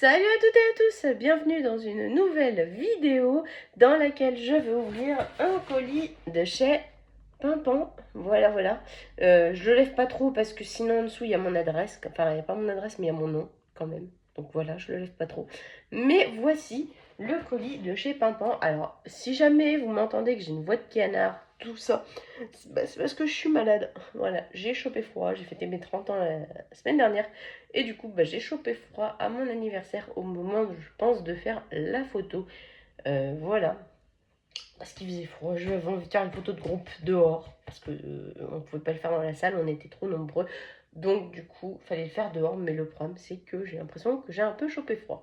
Salut à toutes et à tous, bienvenue dans une nouvelle vidéo dans laquelle je vais ouvrir un colis de chez Pimpant. Voilà. Je le lève pas trop parce que sinon en dessous il y a mon adresse. Enfin, il n'y a pas mon adresse mais il y a mon nom quand même. Donc voilà, je le lève pas trop. Mais voici le colis de chez Pimpant. Alors, si jamais vous m'entendez que j'ai une voix de canard, tout ça, c'est parce que je suis malade. Voilà, j'ai chopé froid, j'ai fêté mes 30 ans la semaine dernière. Et du coup, j'ai chopé froid à mon anniversaire au moment où je pense de faire la photo. Voilà. Parce qu'il faisait froid, je avais envie de faire une photo de groupe dehors. Parce que on ne pouvait pas le faire dans la salle, on était trop nombreux. Donc du coup, il fallait le faire dehors. Mais le problème, c'est que j'ai l'impression que j'ai un peu chopé froid.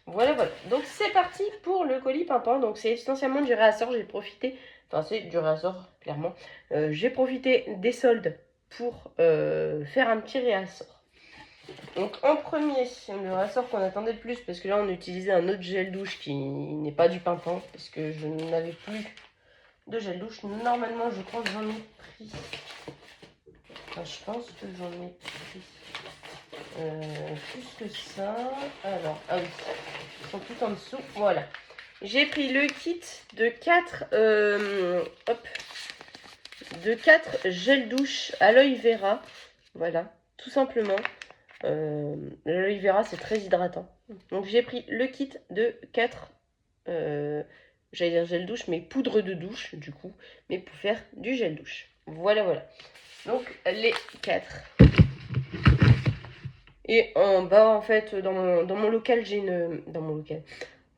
Voilà. Donc c'est parti pour le colis Pimpant. Donc c'est essentiellement du réassort, j'ai profité. Enfin, c'est du réassort, clairement. J'ai profité des soldes pour faire un petit réassort. Donc en premier, le ressort qu'on attendait le plus, parce que là on utilisait un autre gel douche qui n'est pas du Pimpant, parce que je n'avais plus de gel douche. Normalement je crois que j'en ai pris. Enfin, je pense que j'en ai pris plus que ça. Alors, ah oui, ils sont tout en dessous. Voilà. J'ai pris le kit de 4 gel douche aloe vera. Voilà, tout simplement. L'aloe vera, c'est très hydratant. Donc j'ai pris le kit de 4, j'allais dire gel douche, mais poudre de douche, du coup, mais pour faire du gel douche. Voilà. Donc les 4. Et en bas, en fait, dans mon local, j'ai une...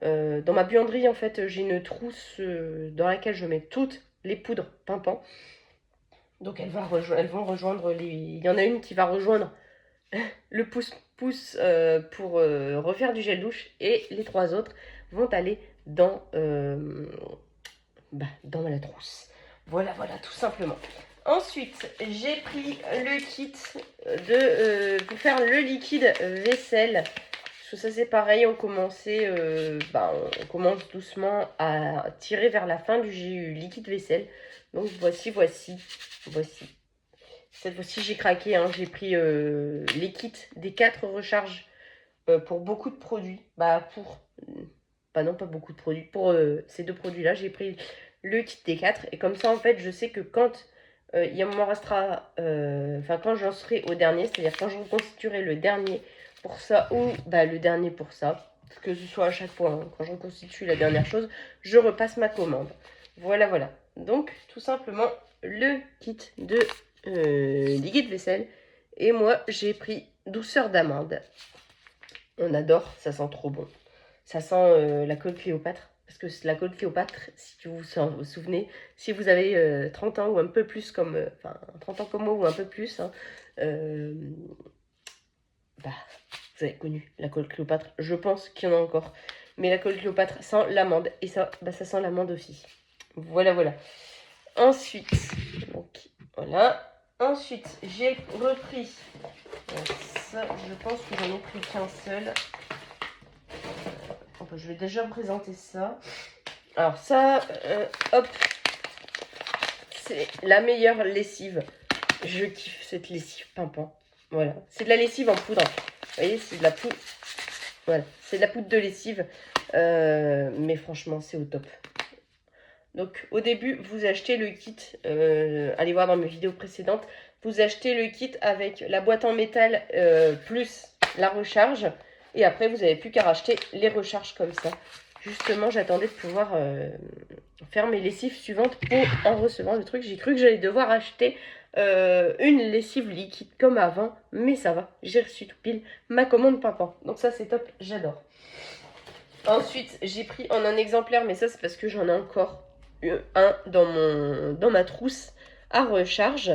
Dans ma buanderie, en fait, j'ai une trousse dans laquelle je mets toutes les poudres Pimpant. Donc elles vont rejoindre les... Il y en a une qui va rejoindre le pouce-pouce pour refaire du gel douche, et les 3 autres vont aller dans la trousse. Voilà, tout simplement. Ensuite, j'ai pris le kit pour faire le liquide vaisselle. Parce que ça c'est pareil, on commence doucement à tirer vers la fin du liquide vaisselle. Donc voici. Cette fois-ci, j'ai craqué, hein. J'ai pris les kits des 4 recharges pour beaucoup de produits. Non, pas beaucoup de produits. Pour ces 2 produits-là, j'ai pris le kit des 4. Et comme ça, en fait, je sais que quand il m'en restera... quand j'en serai au dernier, c'est-à-dire quand je reconstituerai le dernier pour ça ou le dernier pour ça, que ce soit à chaque fois, hein, quand je reconstitue la dernière chose, je repasse ma commande. Voilà. Donc, tout simplement, le kit de liquide vaisselle. Et moi, j'ai pris douceur d'amande. On adore, ça sent trop bon. Ça sent la colle Cléopâtre. Parce que la colle Cléopâtre, si vous vous souvenez, si vous avez 30 ans ou un peu plus, 30 ans comme moi ou un peu plus, hein, vous avez connu la colle Cléopâtre. Je pense qu'il y en a encore. Mais la colle Cléopâtre sent l'amande. Et ça, ça sent l'amande aussi. Voilà. Ensuite, j'ai repris ça. Je pense que j'en ai pris qu'un seul. Je vais déjà présenter ça. Alors ça, c'est la meilleure lessive. Je kiffe cette lessive Pimpant. Voilà, c'est de la lessive en poudre. Vous voyez, c'est de la poudre. Voilà, c'est de la poudre de lessive. Mais franchement, c'est au top. Donc au début, vous achetez le kit, allez voir dans mes vidéos précédentes, vous achetez le kit avec la boîte en métal plus la recharge. Et après, vous n'avez plus qu'à racheter les recharges comme ça. Justement, j'attendais de pouvoir faire mes lessives suivantes pour en recevoir le truc. J'ai cru que j'allais devoir acheter une lessive liquide comme avant. Mais ça va, j'ai reçu tout pile ma commande Pimpant. Donc ça, c'est top, j'adore. Ensuite, j'ai pris en un exemplaire, mais ça, c'est parce que j'en ai encore un dans ma trousse à recharge.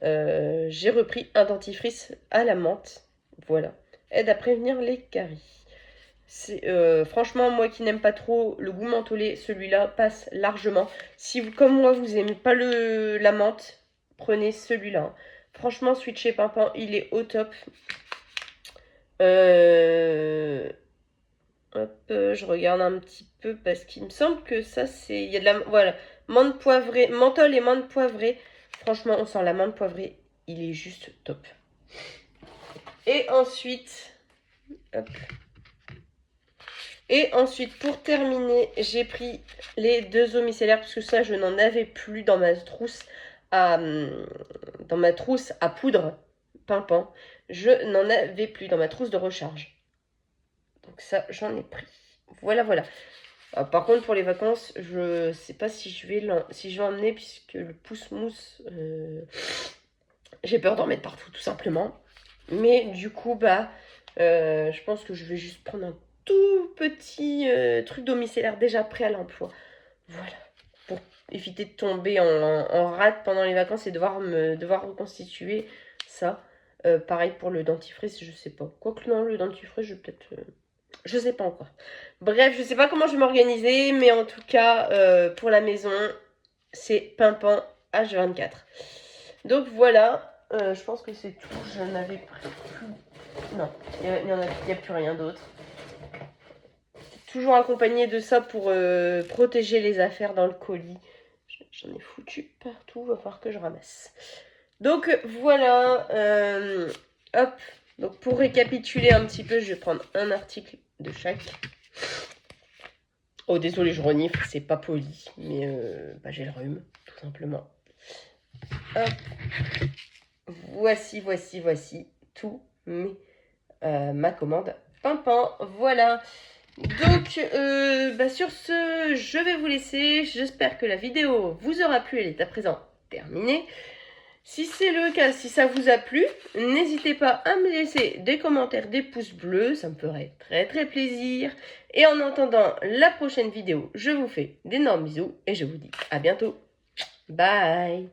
J'ai repris un dentifrice à la menthe. Voilà. Aide à prévenir les caries. Franchement, moi qui n'aime pas trop le goût mentholé, celui-là passe largement. Si vous, comme moi, vous n'aimez pas la menthe, prenez celui-là, hein. Franchement, celui de chez Pimpant, il est au top. Je regarde un petit peu parce qu'il me semble que ça c'est... Il y a de la... Voilà. Menthe poivrée, menthol et menthe poivrée. Franchement, on sent la menthe poivrée. Il est juste top. Et ensuite... Et ensuite, pour terminer, j'ai pris les 2 eaux micellaires parce que ça, je n'en avais plus dans ma trousse à poudre pimpant. Je n'en avais plus dans ma trousse de recharge. Donc ça, j'en ai pris. Voilà, voilà. Par contre, pour les vacances, je sais pas si je vais emmener puisque le pousse-mousse, j'ai peur d'en mettre partout tout simplement. Mais du coup, je pense que je vais juste prendre un tout petit truc d'eau micellaire déjà prêt à l'emploi. Voilà. Pour éviter de tomber en rate pendant les vacances et devoir reconstituer ça. Pareil pour le dentifrice, je sais pas. Quoique non, le dentifrice, je vais peut-être... je sais pas encore. Bref, je sais pas comment je vais m'organiser, mais en tout cas, pour la maison, c'est pimpant H24. Donc voilà, je pense que c'est tout. Je n'avais plus... Non, il n'y a plus rien d'autre. Toujours accompagné de ça pour protéger les affaires dans le colis. J'en ai foutu partout, va falloir que je ramasse. Donc voilà, hop. Donc pour récapituler un petit peu, je vais prendre un article de chaque. Oh désolé, je renifle, c'est pas poli, mais j'ai le rhume, tout simplement. Hop. Voici tout ma commande pimpant. Voilà. Donc, sur ce, je vais vous laisser. J'espère que la vidéo vous aura plu. Elle est à présent terminée. Si c'est le cas, si ça vous a plu, n'hésitez pas à me laisser des commentaires, des pouces bleus. Ça me ferait très très plaisir. Et en attendant la prochaine vidéo, je vous fais d'énormes bisous et je vous dis à bientôt. Bye!